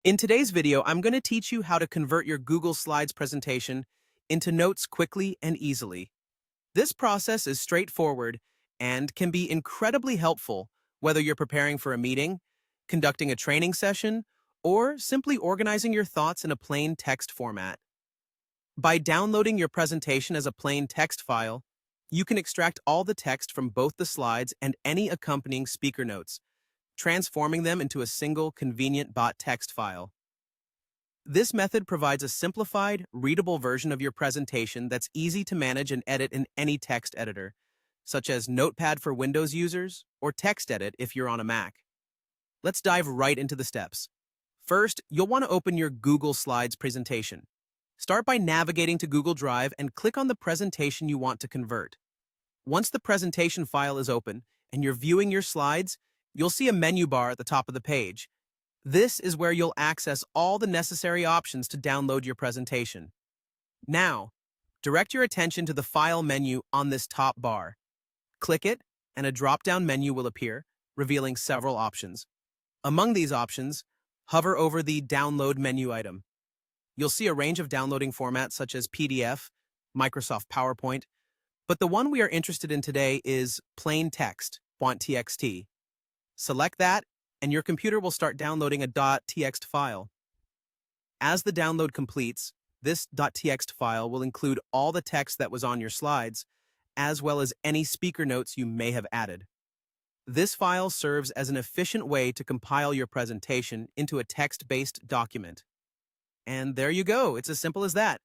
In today's video, I'm going to teach you how to convert your Google Slides presentation into notes quickly and easily. This process is straightforward and can be incredibly helpful whether you're preparing for a meeting, conducting a training session, or simply organizing your thoughts in a plain text format. By downloading your presentation as a plain text file, you can extract all the text from both the slides and any accompanying speaker notes, transforming them into a single convenient bot text file. This method provides a simplified, readable version of your presentation that's easy to manage and edit in any text editor, such as Notepad for Windows users or TextEdit if you're on a Mac. Let's dive right into the steps. First, you'll want to open your Google Slides presentation. Start by navigating to Google Drive and click on the presentation you want to convert. Once the presentation file is open and you're viewing your slides, you'll see a menu bar at the top of the page. This is where you'll access all the necessary options to download your presentation. Now, direct your attention to the File menu on this top bar. Click it, and a drop-down menu will appear, revealing several options. Among these options, hover over the Download menu item. You'll see a range of downloading formats such as PDF, Microsoft PowerPoint, but the one we are interested in today is plain text, .txt. Select that, and your computer will start downloading a .txt file. As the download completes, this .txt file will include all the text that was on your slides, as well as any speaker notes you may have added. This file serves as an efficient way to compile your presentation into a text-based document. And there you go, it's as simple as that.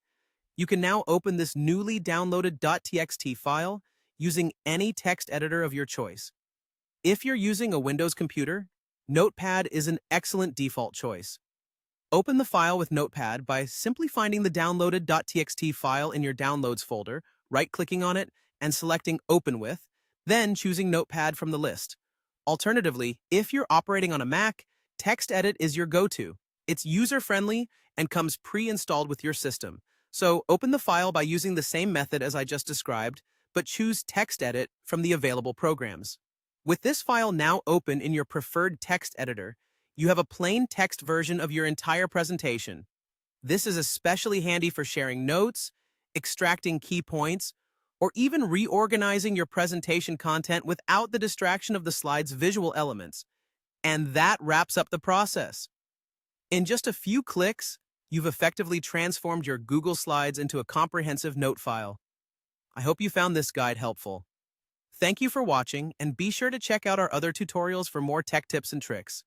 You can now open this newly downloaded .txt file using any text editor of your choice. If you're using a Windows computer, Notepad is an excellent default choice. Open the file with Notepad by simply finding the downloaded .txt file in your Downloads folder, right-clicking on it, and selecting Open With, then choosing Notepad from the list. Alternatively, if you're operating on a Mac, TextEdit is your go-to. It's user-friendly and comes pre-installed with your system. So open the file by using the same method as I just described, but choose TextEdit from the available programs. With this file now open in your preferred text editor, you have a plain text version of your entire presentation. This is especially handy for sharing notes, extracting key points, or even reorganizing your presentation content without the distraction of the slide's visual elements. And that wraps up the process. In just a few clicks, you've effectively transformed your Google Slides into a comprehensive note file. I hope you found this guide helpful. Thank you for watching, and be sure to check out our other tutorials for more tech tips and tricks.